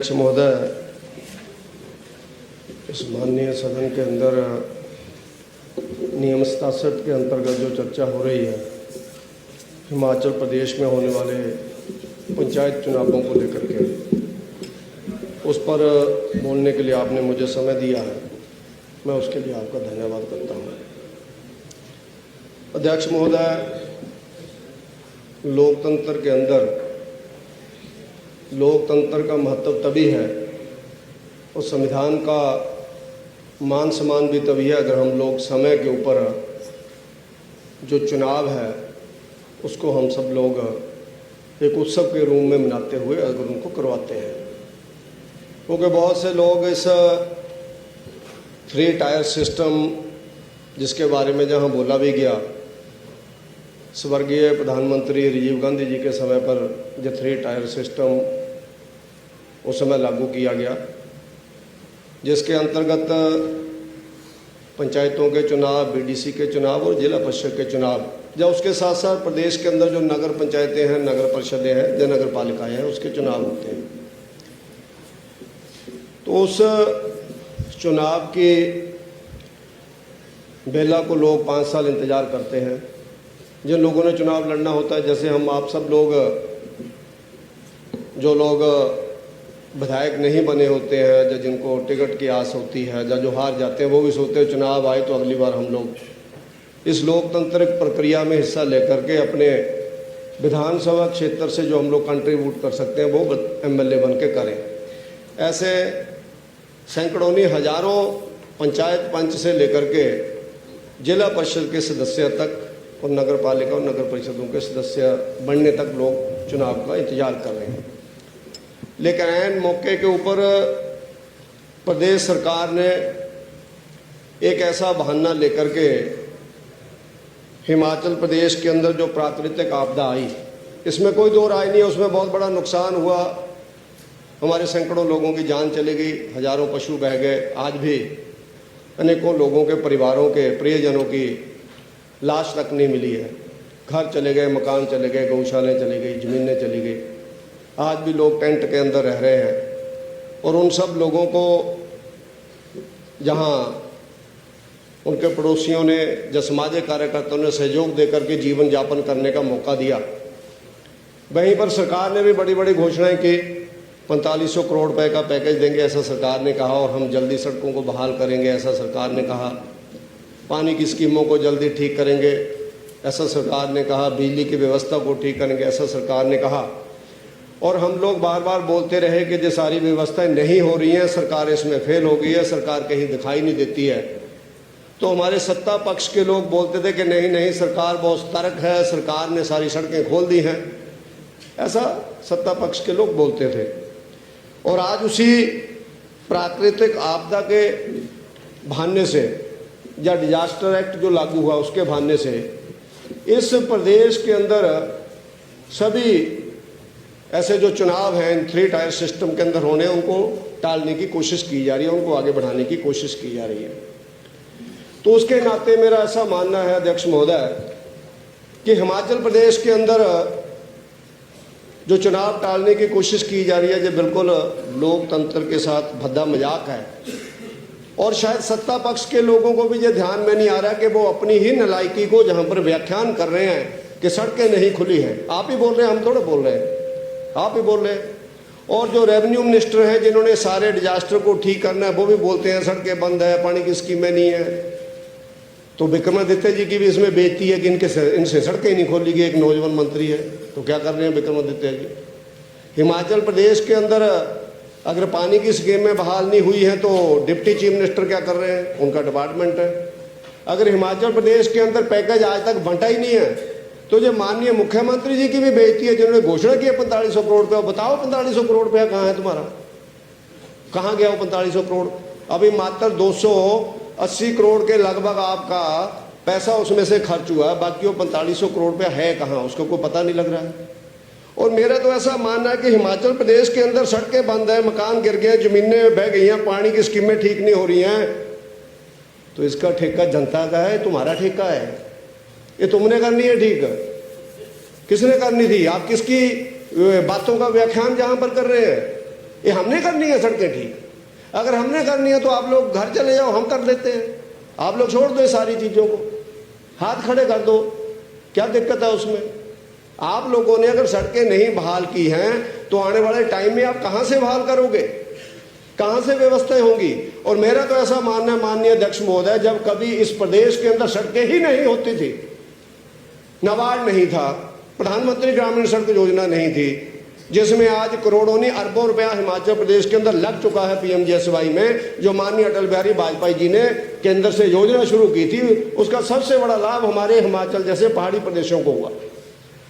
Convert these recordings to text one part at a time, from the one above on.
अध्यक्ष महोदय, इस माननीय सदन के अंदर नियम 67 के अंतर्गत जो चर्चा हो रही है हिमाचल प्रदेश में होने वाले पंचायत चुनावों को लेकर के, उस पर बोलने के लिए आपने मुझे समय दिया है। मैं उसके लिए आपका धन्यवाद करता हूँ। अध्यक्ष महोदय, लोकतंत्र के अंदर लोकतंत्र का महत्व तभी है और संविधान का मान सम्मान भी तभी है अगर हम लोग समय के ऊपर जो चुनाव है उसको हम सब लोग एक उत्सव के रूप में मनाते हुए अगर उनको करवाते हैं। क्योंकि बहुत से लोग इस 3 टायर सिस्टम जिसके बारे में जहाँ बोला भी गया, स्वर्गीय प्रधानमंत्री राजीव गांधी जी के समय पर जो 3 टायर सिस्टम उस समय लागू किया गया, जिसके अंतर्गत पंचायतों के चुनाव, बीडीसी के चुनाव और जिला परिषद के चुनाव, या उसके साथ साथ प्रदेश के अंदर जो नगर पंचायतें हैं, नगर परिषदें हैं, जो नगर पालिकाएँ हैं, उसके चुनाव होते हैं। तो उस चुनाव की बेला को लोग 5 साल इंतज़ार करते हैं। जिन लोगों ने चुनाव लड़ना होता है, जैसे हम आप सब लोग, जो लोग विधायक नहीं बने होते हैं, जो जिनको टिकट की आस होती है, जो हार जाते हैं, वो भी सोचते हैं चुनाव आए तो अगली बार हम लोग इस लोकतांत्रिक प्रक्रिया में हिस्सा लेकर के अपने विधानसभा क्षेत्र से जो हम लोग कंट्रीब्यूट कर सकते हैं वो एमएलए बन के करें। ऐसे सैकड़ों नहीं हजारों पंचायत पंच से लेकर के जिला परिषद के सदस्य तक और नगर पालिका और नगर परिषदों के सदस्य बनने तक लोग चुनाव का इंतजार कर रहे हैं। लेकिन ऐन मौके के ऊपर प्रदेश सरकार ने एक ऐसा बहाना लेकर के हिमाचल प्रदेश के अंदर जो प्राकृतिक आपदा आई, इसमें कोई दो राय नहीं है, उसमें बहुत बड़ा नुकसान हुआ। हमारे सैकड़ों लोगों की जान चली गई, हजारों पशु बह गए। आज भी अनेकों लोगों के परिवारों के प्रियजनों की लाश तक नहीं मिली है। घर चले गए, मकान चले गए, गौशालाएं चली गई, ज़मीनें चली गई। आज भी लोग टेंट के अंदर रह रहे हैं और उन सब लोगों को जहां उनके पड़ोसियों ने, जो सामाजिक कार्यकर्ताओं ने सहयोग देकर के जीवन यापन करने का मौका दिया, वहीं पर सरकार ने भी बड़ी बड़ी घोषणाएं की। 4500 करोड़ रुपए का पैकेज देंगे, ऐसा सरकार ने कहा, और हम जल्दी सड़कों को बहाल करेंगे, ऐसा सरकार ने कहा। पानी की स्कीमों को जल्दी ठीक करेंगे, ऐसा सरकार ने कहा। बिजली की व्यवस्था को ठीक करेंगे, ऐसा सरकार ने कहा। और हम लोग बार बार बोलते रहे कि जो सारी व्यवस्थाएं नहीं हो रही हैं, सरकार इसमें फेल हो गई है, सरकार कहीं दिखाई नहीं देती है। तो हमारे सत्ता पक्ष के लोग बोलते थे कि नहीं नहीं, सरकार बहुत सतर्क है, सरकार ने सारी सड़कें खोल दी हैं, ऐसा सत्ता पक्ष के लोग बोलते थे। और आज उसी प्राकृतिक आपदा के बहाने से, या डिजास्टर एक्ट जो लागू हुआ उसके बहाने से, इस प्रदेश के अंदर सभी ऐसे जो चुनाव हैं इन 3 टायर सिस्टम के अंदर होने, उनको टालने की कोशिश की जा रही है, उनको आगे बढ़ाने की कोशिश की जा रही है। तो उसके नाते मेरा ऐसा मानना है अध्यक्ष महोदय कि हिमाचल प्रदेश के अंदर जो चुनाव टालने की कोशिश की जा रही है, जो बिल्कुल लोकतंत्र के साथ भद्दा मजाक है। और शायद सत्ता पक्ष के लोगों को भी ये ध्यान में नहीं आ रहा कि वो अपनी ही नालायकी को जहाँ पर व्याख्यान कर रहे हैं कि सड़कें नहीं खुली हैं। आप ही बोल रहे हैं, हम थोड़े बोल रहे हैं, आप ही बोल रहे हैं। और जो रेवेन्यू मिनिस्टर हैं जिन्होंने सारे डिजास्टर को ठीक करना है, वो भी बोलते हैं सड़कें बंद है, पानी की स्कीमें नहीं है। तो विक्रमादित्य जी की भी इसमें बेइज्जती है कि इनसे सड़कें नहीं खोली गई। एक नौजवान मंत्री है, तो क्या कर रहे हैं विक्रमादित्य जी? हिमाचल प्रदेश के अंदर अगर पानी की स्कीमें बहाल नहीं हुई हैं तो डिप्टी चीफ मिनिस्टर क्या कर रहे हैं? उनका डिपार्टमेंट है। अगर हिमाचल प्रदेश के अंदर पैकेज आज तक बंटा ही नहीं है तो जो माननीय मुख्यमंत्री जी की भी बेइज्जती है, जिन्होंने घोषणा की है 4500 करोड़ रुपया। बताओ 4500 करोड़ रुपया कहाँ है तुम्हारा? कहाँ गया वो 4500 करोड़? अभी मात्र 280 करोड़ के लगभग आपका पैसा उसमें से खर्च हुआ है, बाकी वो 4500 करोड़ रुपया है कहाँ, उसको कोई पता नहीं लग रहा है। और मेरा तो ऐसा मानना है कि हिमाचल प्रदेश के अंदर सड़कें बंद है, मकान गिर गए, जमीनें बह गई हैं, पानी की स्कीमें ठीक नहीं हो रही हैं, तो इसका ठेका जनता का है, तुम्हारा ठेका है। ये तुमने करनी है ठीक, किसने करनी थी? आप किसकी बातों का व्याख्यान जहां पर कर रहे हैं? ये हमने करनी है सड़कें ठीक। अगर हमने करनी है तो आप लोग घर चले जाओ, हम कर लेते हैं। आप लोग छोड़ दो सारी चीज़ों को, हाथ खड़े कर दो, क्या दिक्कत है उसमें। आप लोगों ने अगर सड़कें नहीं बहाल की हैं तो आने वाले टाइम में आप कहाँ से बहाल करोगे, कहाँ से व्यवस्थाएं होंगी। और मेरा तो ऐसा मानना है माननीय अध्यक्ष महोदय, जब कभी इस प्रदेश के अंदर सड़कें ही नहीं होती थी, नाबार्ड नहीं था, प्रधानमंत्री ग्रामीण सड़क योजना नहीं थी, जिसमें आज करोड़ों नहीं अरबों रुपया हिमाचल प्रदेश के अंदर लग चुका है पीएमजीएसवाई में, जो माननीय अटल बिहारी वाजपेयी जी ने केंद्र से योजना शुरू की थी, उसका सबसे बड़ा लाभ हमारे हिमाचल जैसे पहाड़ी प्रदेशों को हुआ।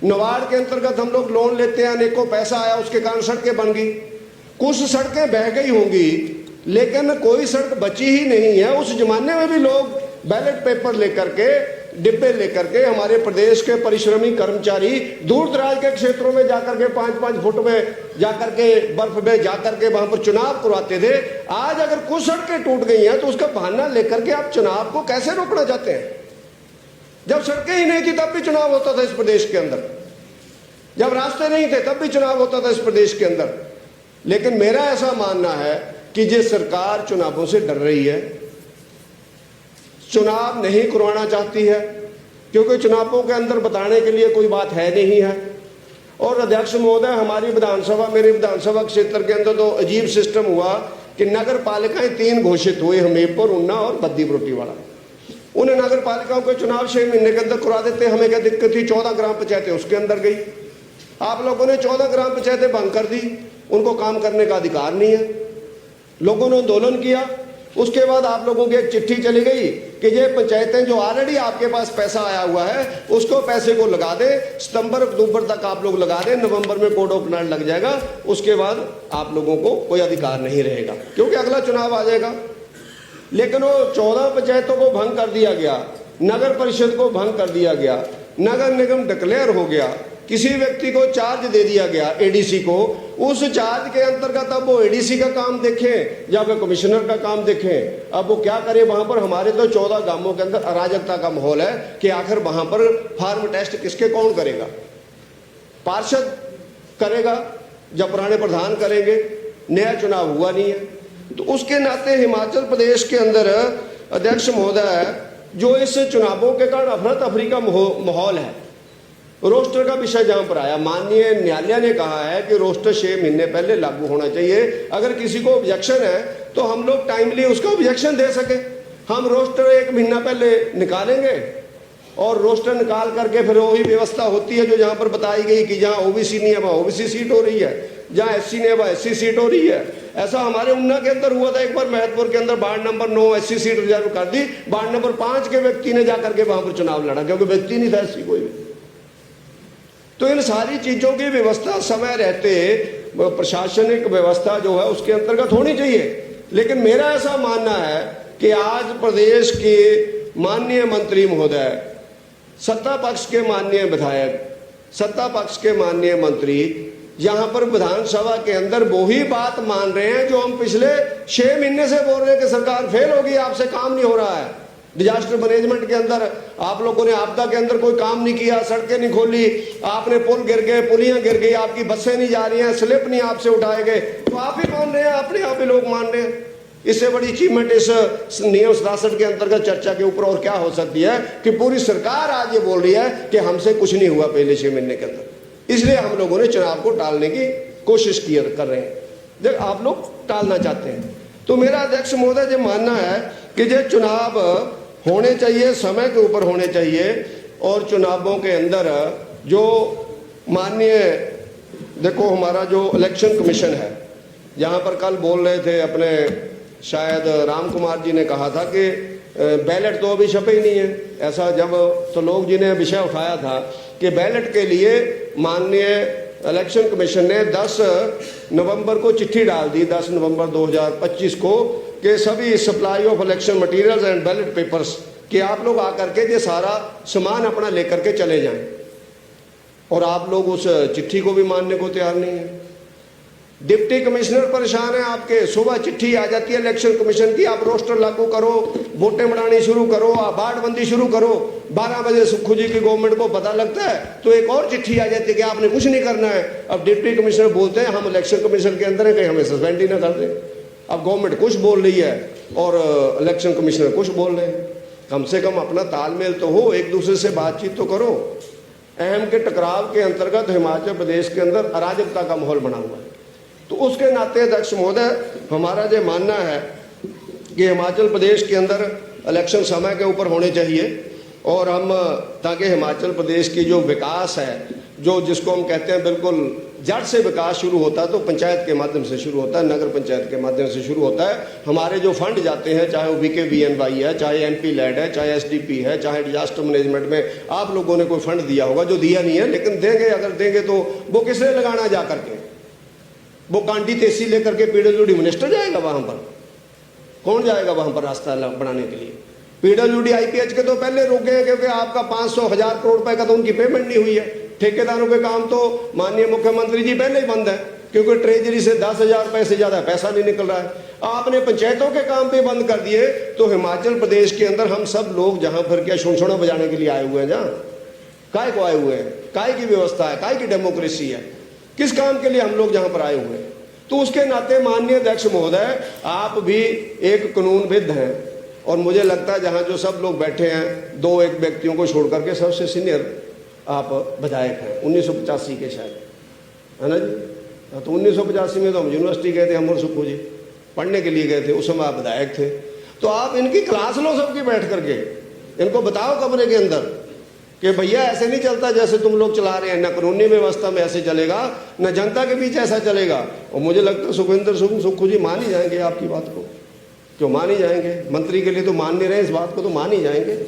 नाबार्ड के अंतर्गत हम लोग लोन लेते हैं, अनेकों पैसा आया, उसके कारण सड़कें बन गई। कुछ सड़कें बह गई होंगी लेकिन कोई सड़क बची ही नहीं है। उस जमाने में भी लोग बैलेट पेपर लेकर के, डिब्बे लेकर के, हमारे प्रदेश के परिश्रमी कर्मचारी दूर दराज के क्षेत्रों में जाकर के 5-5 फुट में जाकर के बर्फ में जाकर के वहां पर चुनाव करवाते थे। आज अगर कुछ सड़कें टूट गई हैं तो उसका बहाना लेकर के आप चुनाव को कैसे रोकना चाहते हैं। जब सड़कें ही नहीं थी तब भी चुनाव होता था इस प्रदेश के अंदर, जब रास्ते नहीं थे तब भी चुनाव होता था इस प्रदेश के अंदर। लेकिन मेरा ऐसा मानना है कि जिस सरकार चुनावों से डर रही है, चुनाव नहीं करवाना चाहती है, क्योंकि चुनावों के अंदर बताने के लिए कोई बात है नहीं है। और अध्यक्ष महोदय, हमारी विधानसभा, मेरे विधानसभा क्षेत्र के अंदर तो अजीब सिस्टम हुआ कि नगर पालिकाएं 3 घोषित हुई, हमीरपुर, ऊना और बद्दी बरोटीवाला। उन्हें नगर पालिकाओं के चुनाव 6 महीने के अंदर करवा देते। हमें क्या दिक्कत थी, 14 ग्राम पंचायतें उसके अंदर गई। आप लोगों ने 14 ग्राम पंचायतें भंग कर दी, उनको काम करने का अधिकार नहीं है। लोगों ने आंदोलन किया, उसके बाद आप लोगों की एक चिट्ठी चली गई कि ये पंचायतें जो ऑलरेडी आपके पास पैसा आया हुआ है उसको पैसे को लगा दे, सितंबर अक्टूबर तक आप लोग लगा दें, नवंबर में कोड ऑफ कंडक्ट लग जाएगा, उसके बाद आप लोगों को कोई अधिकार नहीं रहेगा क्योंकि अगला चुनाव आ जाएगा। लेकिन वो 14 पंचायतों को भंग कर दिया गया, नगर परिषद को भंग कर दिया गया, नगर निगम डिक्लेयर हो गया, किसी व्यक्ति को चार्ज दे दिया गया एडीसी को। उस चार्ज के अंतर्गत अब वो एडीसी का काम देखें या फिर कमिश्नर का काम देखें, अब वो क्या करे वहां पर। हमारे तो 14 गांवों के अंदर अराजकता का माहौल है कि आखिर वहां पर फार्म टेस्ट किसके कौन करेगा, पार्षद करेगा, जब पुराने प्रधान करेंगे, नया चुनाव हुआ नहीं है। तो उसके नाते हिमाचल प्रदेश के अंदर अध्यक्ष महोदय, जो इस चुनावों के कारण अफरा तफरी का माहौल है, रोस्टर का विषय जहां पर आया, माननीय न्यायालय ने कहा है कि रोस्टर 6 महीने पहले लागू होना चाहिए। अगर किसी को ऑब्जेक्शन है तो हम लोग टाइमली उसका ऑब्जेक्शन दे सके। हम रोस्टर 1 महीना पहले निकालेंगे और रोस्टर निकाल करके फिर वही व्यवस्था होती है जो जहां पर बताई गई कि जहां ओबीसी नहीं है वहां ओबीसी सीट हो रही है, जहां एससी नहीं है वहां एससी सीट हो रही है। ऐसा हमारे ऊना के अंदर हुआ था एक बार, महतपुर के अंदर ward number 9 SC seat reserve कर दी, वार्ड नंबर 5 के व्यक्ति ने जाकर के वहां पर चुनाव लड़ा क्योंकि व्यक्ति नहीं था एससी कोई भी। तो इन सारी चीजों की व्यवस्था समय रहते प्रशासनिक व्यवस्था जो है उसके अंतर्गत होनी चाहिए। लेकिन मेरा ऐसा मानना है कि आज प्रदेश के माननीय मंत्री महोदय, सत्ता पक्ष के माननीय विधायक, सत्ता पक्ष के माननीय मंत्री यहां पर विधानसभा के अंदर वो ही बात मान रहे हैं जो हम पिछले 6 महीने से बोल रहे हैं कि सरकार फेल होगी, आपसे काम नहीं हो रहा है। डिजास्टर मैनेजमेंट के अंदर आप लोगों ने आपदा के अंदर कोई काम नहीं किया, सड़कें नहीं खोली, आपने पुल गिर गए, पुलियां गिर गई, आपकी बसें नहीं जा रही हैं, स्लिप नहीं आपसे उठाए गए, तो आप ही मान रहे हैं, अपने आप ही लोग मान रहे हैं। इससे बड़ी अचीवमेंट इस नियम 67 के अंतर्गत चर्चा के ऊपर और क्या हो सकती है कि पूरी सरकार आज ये बोल रही है कि हमसे कुछ नहीं हुआ पहले 6 महीने के अंदर, इसलिए हम लोगों ने चुनाव को टालने की कोशिश कर रहे हैं। जब आप लोग टालना चाहते हैं तो मेरा अध्यक्ष महोदय ये मानना है कि ये चुनाव होने चाहिए, समय के ऊपर होने चाहिए। और चुनावों के अंदर जो माननीय, देखो हमारा जो इलेक्शन कमीशन है, यहाँ पर कल बोल रहे थे अपने, शायद राम कुमार जी ने कहा था कि बैलेट तो अभी छपे ही नहीं है। ऐसा जब तो लोग जी ने विषय उठाया था कि बैलेट के लिए माननीय इलेक्शन कमीशन ने 10 नवंबर को चिट्ठी डाल दी, 10 नवंबर 2025 को, कि सभी supply of election materials and ballot papers कि आप लोग आकर के ये सारा सामान अपना लेकर के चले जाएं। और आप लोग उस चिट्ठी को भी मानने को तैयार नहीं है। डिप्टी कमिश्नर परेशान है आपके, सुबह चिट्ठी आ जाती है इलेक्शन कमीशन की, आप रोस्टर लागू करो, वोटें बढ़ानी शुरू करो, आप बाढ़बंदी शुरू करो। 12 बजे सुक्खू जी की गवर्नमेंट को पता लगता है तो एक और चिट्ठी आ जाती है कि आपने कुछ नहीं करना है। अब डिप्टी कमिश्नर बोलते हैं हम इलेक्शन कमीशन के अंदर है, कहीं हमें सस्पेंड ही ना कर दें। अब गवर्नमेंट कुछ बोल रही है और इलेक्शन कमिश्नर कुछ बोल रहे हैं। कम से कम अपना तालमेल तो हो, एक दूसरे से बातचीत तो करो। अहम के टकराव के अंतर्गत हिमाचल प्रदेश के अंदर अराजकता का माहौल बना हुआ है। तो उसके नाते अध्यक्ष महोदय, हमारा जो मानना है कि हिमाचल प्रदेश के अंदर इलेक्शन समय के ऊपर होने चाहिए और हम ताकि हिमाचल प्रदेश की जो विकास है, जो जिसको हम कहते हैं बिल्कुल जड़ से विकास शुरू होता है तो पंचायत के माध्यम से शुरू होता है, नगर पंचायत के माध्यम से शुरू होता है। हमारे जो फंड जाते हैं, चाहे वो VKVNY है, चाहे MP लैड है, चाहे SDP है, चाहे डिजास्टर मैनेजमेंट में आप लोगों ने कोई फंड दिया होगा, जो दिया नहीं है लेकिन देंगे, अगर देंगे तो वो किसने लगाना जा करके? वो कांटी तेसी लेकर के PWD मिनिस्टर जाएगा वहां पर? कौन जाएगा वहां पर रास्ता बनाने के लिए? PWD IPH के तो पहले रोक गए क्योंकि आपका 500,000 करोड़ रुपए का तो उनकी पेमेंट नहीं हुई है। ठेकेदारों के काम तो माननीय मुख्यमंत्री जी पहले ही बंद है क्योंकि ट्रेजरी से 10,000 रुपए से ज्यादा पैसा नहीं निकल रहा है। आपने पंचायतों के काम पे बंद कर दिए। तो हिमाचल प्रदेश के अंदर हम सब लोग जहां पर क्या शोषणा बजाने के लिए आए हुए हैं, जहाँ काय को आए हुए हैं, काय की व्यवस्था है, काय की डेमोक्रेसी है, किस काम के लिए हम लोग जहां पर आए हुए हैं? तो उसके नाते माननीय अध्यक्ष महोदय, आप भी एक कानूनविद हैं और मुझे लगता है जहां जो सब लोग बैठे हैं, 2-1 व्यक्तियों को छोड़ करके सबसे सीनियर आप विधायक हैं, 1985 के शायद, है ना जी? तो 1985 में तो हम यूनिवर्सिटी गए थे, हम और सुक्खू जी पढ़ने के लिए गए थे, उस समय आप विधायक थे। तो आप इनकी क्लास लो सबकी बैठ करके, इनको बताओ कमरे के अंदर कि भैया ऐसे नहीं चलता जैसे तुम लोग चला रहे हैं, न कानूनी व्यवस्था में ऐसे चलेगा, न जनता के बीच ऐसा चलेगा। और मुझे लगता है सुखविंदर सुक्खू जी मान ही जाएंगे आपकी बात को। क्यों मान ही जाएंगे? मंत्री के लिए तो मान नहीं रहे, इस बात को तो मान ही जाएंगे।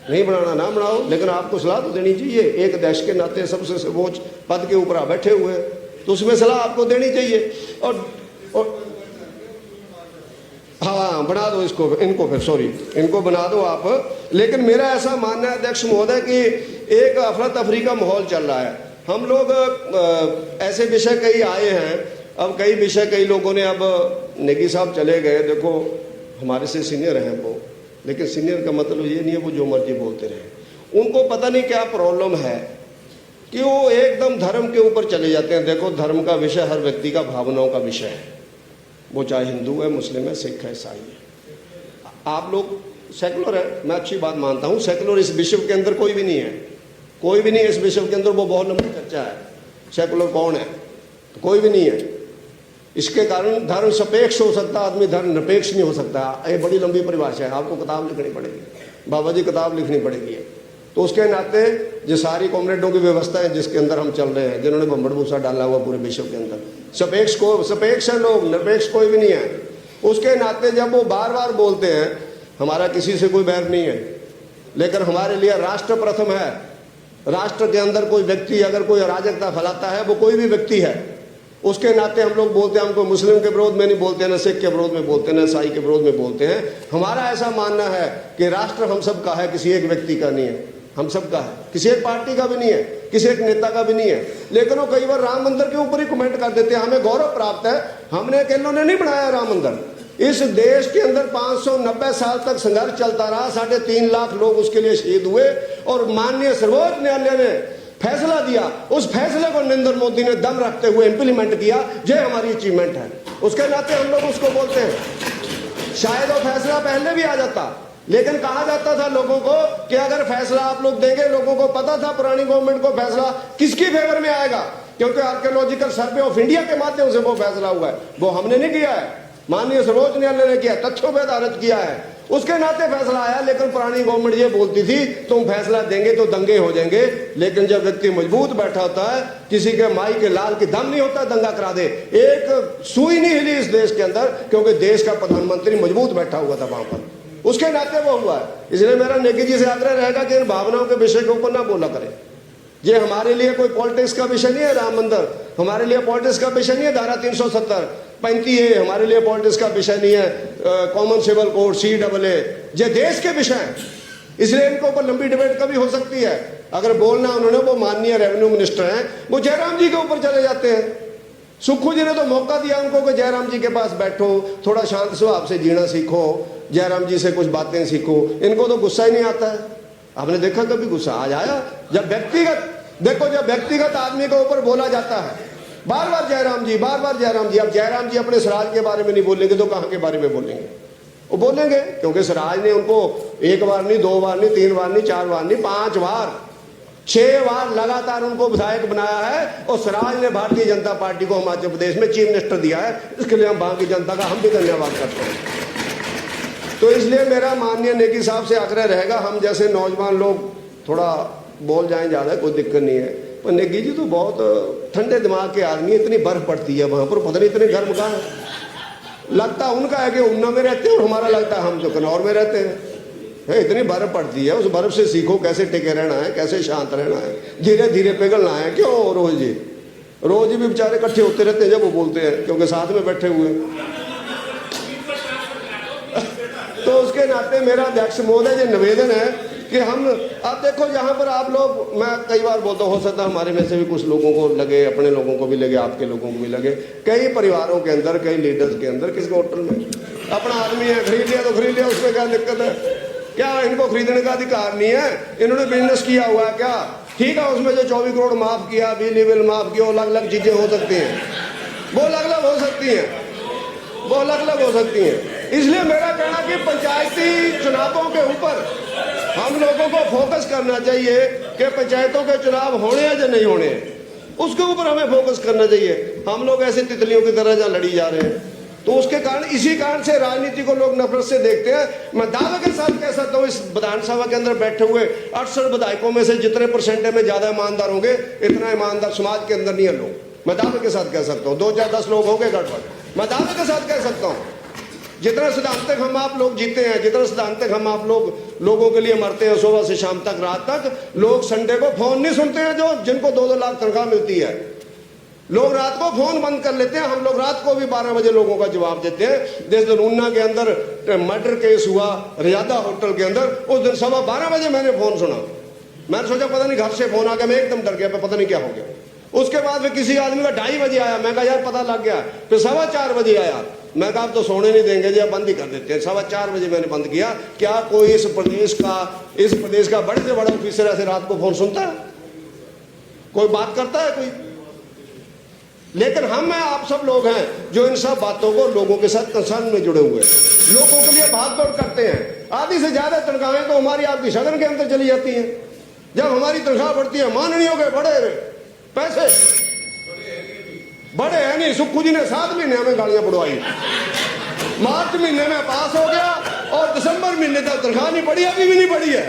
नहीं बनाना ना बनाओ, लेकिन आपको सलाह तो देनी चाहिए। एक देश के नाते सबसे सर्वोच्च पद के ऊपर आप बैठे हुए तो उसमें सलाह आपको देनी चाहिए। और हाँ, बना दो इसको, इनको फिर सॉरी इनको बना दो आप। लेकिन मेरा ऐसा मानना है अध्यक्ष महोदय कि एक अफरा तफरी का माहौल चल रहा है। हम लोग ऐसे विषय कई आए हैं, अब कई विषय कई लोगों ने, अब नेगी साहब चले गए, देखो हमारे से सीनियर हैं वो, लेकिन सीनियर का मतलब ये नहीं है वो जो मर्जी बोलते रहे। उनको पता नहीं क्या प्रॉब्लम है कि वो एकदम धर्म के ऊपर चले जाते हैं। देखो धर्म का विषय हर व्यक्ति का भावनाओं का विषय है, वो चाहे हिंदू है, मुस्लिम है, सिख है, ईसाई है। आप लोग सेकुलर है, मैं अच्छी बात मानता हूँ। सेकुलर इस विश्व के अंदर कोई भी नहीं है, कोई भी नहीं है इस विश्व के अंदर, वो बहुत लंबी चर्चा है। सेकुलर कौन है? तो कोई भी नहीं है। इसके कारण धर्म सापेक्ष हो सकता, आदमी धर्म निरपेक्ष नहीं हो सकता। ये बड़ी लंबी परिभाषा है, आपको किताब लिखनी पड़ेगी, बाबा जी किताब लिखनी पड़ेगी। तो उसके नाते जो सारी कॉमरेडों की व्यवस्था है जिसके अंदर हम चल रहे हैं, जिन्होंने बम्बड़ भूसा डाला हुआ पूरे विश्व के अंदर, सापेक्ष है लोग, निरपेक्ष कोई भी नहीं है। उसके नाते जब वो बार बार बोलते हैं, हमारा किसी से कोई बैर नहीं है, लेकिन हमारे लिए राष्ट्र प्रथम है। राष्ट्र के अंदर कोई व्यक्ति अगर कोई अराजकता फैलाता है, वो कोई भी व्यक्ति है, उसके नाते हम लोग बोलते हैं, हमको मुस्लिम के विरोध में नहीं बोलते हैं, न सिख के विरोध में बोलते हैं, न ईसाई के विरोध में बोलते हैं। हमारा ऐसा मानना है कि राष्ट्र हम सब का है, किसी एक व्यक्ति का नहीं है, हम सब का है, किसी एक पार्टी का भी नहीं है, किसी एक नेता का भी नहीं है। लेकिन वो कई बार राम मंदिर के ऊपर ही कमेंट कर देते हैं। हमें गौरव प्राप्त है, हमने अकेलों ने नहीं बनाया राम मंदिर। इस देश के अंदर 590 साल तक संघर्ष चलता रहा, 3.5 लाख लोग उसके लिए शहीद हुए और माननीय सर्वोच्च न्यायालय ने फैसला दिया। उस फैसले को नरेंद्र मोदी ने दम रखते हुए इंप्लीमेंट किया। ये हमारी अचीवमेंट है, उसके नाते हम लोग उसको बोलते हैं। शायद वो फैसला पहले भी आ जाता, लेकिन कहा जाता था लोगों को कि अगर फैसला आप लोग देंगे, लोगों को पता था पुरानी गवर्नमेंट को फैसला किसकी फेवर में आएगा, क्योंकि आर्कियोलॉजिकल सर्वे ऑफ इंडिया के माध्यम से वो फैसला हुआ है। वो हमने नहीं किया है, माननीय सर्वोच्च न्यायालय ने किया, तथ्यों पर आधारित किया है, उसके नाते फैसला आया। लेकिन पुरानी गवर्नमेंट ये बोलती थी तुम फैसला देंगे तो दंगे हो जाएंगे, लेकिन जब व्यक्ति मजबूत बैठा होता है, किसी के माई के लाल की दम नहीं होता दंगा करा दे। एक सुई नहीं हिली इस देश के अंदर, क्योंकि देश का प्रधानमंत्री मजबूत बैठा हुआ था वहां पर, उसके नाते वो हुआ है। इसलिए मेरा नेगी जी से आग्रह रहेगा कि इन भावनाओं के विषय के ऊपर ना बोला करें। ये हमारे लिए कोई पॉलिटिक्स का विषय नहीं है। राम मंदिर हमारे लिए पॉलिटिक्स का विषय नहीं है। धारा 370-35 हमारे लिए पॉलिटिक्स का विषय नहीं है। कॉमन सिविल कोड, CAA, ये देश के विषय हैं, इसलिए इनके ऊपर लंबी डिबेट कभी हो सकती है। अगर बोलना उन्होंने, वो माननीय रेवेन्यू मिनिस्टर हैं, वो जयराम जी के ऊपर चले जाते हैं। सुक्खू जी ने तो मौका दिया उनको कि जयराम जी के पास बैठो, थोड़ा शांत स्वभाव से जीना सीखो, जयराम जी से कुछ बातें सीखो। इनको तो गुस्सा ही नहीं आता है। आपने देखा कभी गुस्सा आज आया? जब व्यक्तिगत, देखो जब व्यक्तिगत आदमी के ऊपर बोला जाता है, बार बार जयराम जी, बार बार जयराम जी। अब जयराम जी अपने स्वराज के बारे में नहीं बोलेंगे तो कहाँ के बारे में बोलेंगे? वो बोलेंगे क्योंकि स्वराज ने उनको एक बार नहीं, दो बार नहीं, तीन बार नहीं, चार बार नहीं, 5 बार 6 बार लगातार उनको विधायक बनाया है। और स्वराज ने भारतीय जनता पार्टी को हिमाचल प्रदेश में चीफ मिनिस्टर दिया है। इसके लिए हम वहां की जनता का हम भी धन्यवाद करते हैं। तो इसलिए मेरा माननीय नेगी साहब से आग्रह रहेगा, हम जैसे नौजवान लोग थोड़ा बोल जाएं ज्यादा, कोई दिक्कत नहीं है, पर नेगी जी तो बहुत ठंडे दिमाग के आदमी, इतनी बर्फ पड़ती है वहां पर, पता नहीं इतने गर्म कहाँ है। लगता उनका है कि ऊना में रहते हैं और हमारा लगता है हम तो कन्नौर में रहते हैं। इतनी बर्फ पड़ती है, उस बर्फ से सीखो कैसे टिके रहना है, कैसे शांत रहना है, धीरे धीरे पिघलना है। क्यों रोज भी बेचारे इकट्ठे होते रहते हैं जब वो बोलते हैं, क्योंकि साथ में बैठे हुए। तो उसके नाते मेरा अध्यक्ष महोदय जी निवेदन है कि हम अब देखो जहां पर आप लोग, मैं कई बार बोलता हो सकता है हमारे में से भी कुछ लोगों को लगे, अपने लोगों को भी लगे, आपके लोगों को भी लगे, कई परिवारों के अंदर, कई लीडर्स के अंदर, किसी होटल में अपना आदमी है, खरीद लिया तो खरीद लिया, उसमें क्या दिक्कत है? क्या इनको खरीदने का अधिकार नहीं है? इन्होंने बिजनेस किया हुआ है क्या? ठीक है, उसमें जो 24 करोड़ माफ किया, बिजली बिल माफ किया, अलग अलग चीजें हो सकती हैं, वो अलग अलग हो सकती हैं, वो अलग अलग हो सकती हैं। इसलिए मेरा कहना कि पंचायती चुनावों के ऊपर हम लोगों को फोकस करना चाहिए कि पंचायतों के चुनाव होने हैं या नहीं होने हैं, उसके ऊपर हमें फोकस करना चाहिए। हम लोग ऐसे तितलियों की तरह जहाँ लड़ी जा रहे हैं, तो उसके कारण, इसी कारण से राजनीति को लोग नफरत से देखते हैं। मैं दावे के साथ कह सकता हूँ, इस विधानसभा के अंदर बैठे हुए 68 विधायकों में से जितने परसेंट में ज्यादा ईमानदार होंगे, इतना ईमानदार समाज के अंदर नहीं है लोग। मैं दावे के साथ कह सकता हूँ, 2 4 10 लोग होंगे गड़बड़, मैं दावे के साथ कह सकता हूँ। जितना सिद्धांतक हम आप लोग जीते हैं, जितना सिद्धांतक हम आप लोगों के लिए मरते हैं, सुबह से शाम तक, रात तक, लोग संडे को फोन नहीं सुनते हैं, जो जिनको 2-2 लाख तनख्वाह मिलती है। लोग रात को फोन बंद कर लेते हैं, हम लोग रात को भी 12 बजे लोगों का जवाब देते हैं। जिस दिन ऊना के अंदर मर्डर केस हुआ रियादा होटल के अंदर, उस दिन 12:15 बजे मैंने फोन सुना। मैंने सोचा पता नहीं घर से फोन आ गया, मैं एकदम डर गया, पता नहीं क्या हो गया। उसके बाद फिर किसी आदमी का 2:30 बजे आया, मैं कहा यार पता लग गया। फिर 4:15 बजे आया, मैं कहा अब तो सोने नहीं देंगे जी, बंद ही कर देते हैं। 4:15 बजे मैंने बंद किया। क्या कोई इस प्रदेश का बड़े से बड़ा ऑफिसर ऐसे रात को फोन सुनता है? कोई बात करता है कोई? लेकिन हम आप सब लोग हैं जो इन सब बातों को लोगों के साथ कंसर्न में जुड़े हुए हैं, लोगों के लिए भाग दौड़ करते हैं। आधी से ज्यादा तनख्वाहें तो हमारी आपकी सदन के अंदर चली जाती हैं। जब हमारी तनख्वाह बढ़ती है, माननीयों के बड़े पैसे, बड़े है नहीं, सुक्खू जी ने 7 महीने हमें गाड़ियां बढ़वाई, मार्च महीने में पास हो गया और दिसंबर महीने तक तनख्वाह नहीं बढ़ी, अभी भी नहीं बढ़ी है,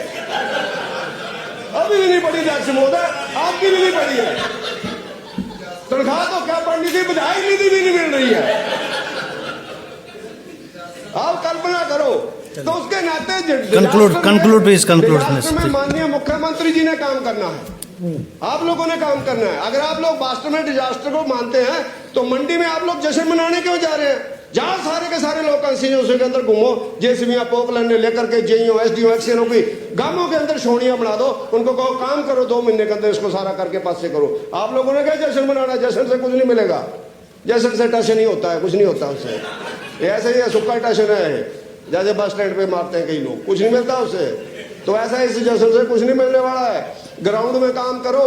अभी भी नहीं बढ़ी अध्यक्ष महोदय, आपकी भी नहीं बढ़ी है। तनख्वाह तो क्या बढ़नी थी, विधायक निधि भी नहीं मिल रही है। आप कल्पना करो। तो उसके नाते कंक्लूड प्लीज, कंक्लूड। माननीय मुख्यमंत्री जी ने काम करना है, आप लोगों ने काम करना है। अगर आप लोग वास्तव में डिजास्टर को मानते हैं तो मंडी में आप लोग जश्न मनाने क्यों जा रहे हैं? जहां सारे के सारे लोग कंस्टिट्यूंसी के अंदर घूमो, जेसीबी पोकलैंड लेकर के जेईओ एसडीओ एक्सीएनओ की गांवों के अंदर छोड़ियां बना दो, उनको कहो काम करो, 2 महीने के अंदर इसको सारा करके पास से करो। आप लोगों ने क्या जश्न मनाना? जश्न से कुछ नहीं मिलेगा, जश्न से टशन नहीं होता है, कुछ नहीं होता उससे। ऐसे ही सुक्का टशन है, जैसे बस स्टैंड पे मारते हैं कई लोग, कुछ नहीं मिलता उससे। तो ऐसा इस जश्न से कुछ नहीं मिलने वाला है। ग्राउंड में काम करो,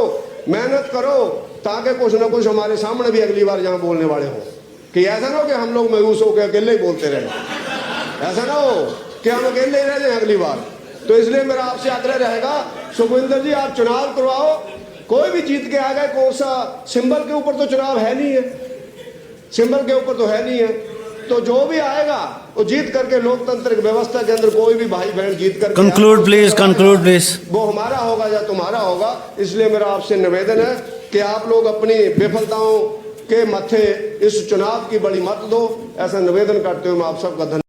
मेहनत करो, ताकि कुछ ना कुछ हमारे सामने भी अगली बार जहां बोलने वाले हो, कि ऐसा ना हो कि हम लोग मायूस होकर अकेले ही बोलते रहे, ऐसा ना हो कि हम अकेले ही रह जाए अगली बार। तो इसलिए मेरा आपसे आग्रह रहेगा, सुखविंदर जी आप चुनाव करवाओ, कोई भी जीत के आ गए, कौन सा सिंबल के ऊपर तो चुनाव है नहीं है, सिंबल के ऊपर तो है नहीं है। तो जो भी आएगा वो जीत करके लोकतांत्रिक व्यवस्था के अंदर कोई भी भाई बहन जीत करके, कंक्लूड प्लीज, वो हमारा होगा या तुम्हारा होगा। इसलिए मेरा आपसे निवेदन है कि आप लोग अपनी विफलताओं के मत्थे इस चुनाव की बड़ी मत दो, ऐसा निवेदन करते हुए मैं आप सबका धन्यवाद।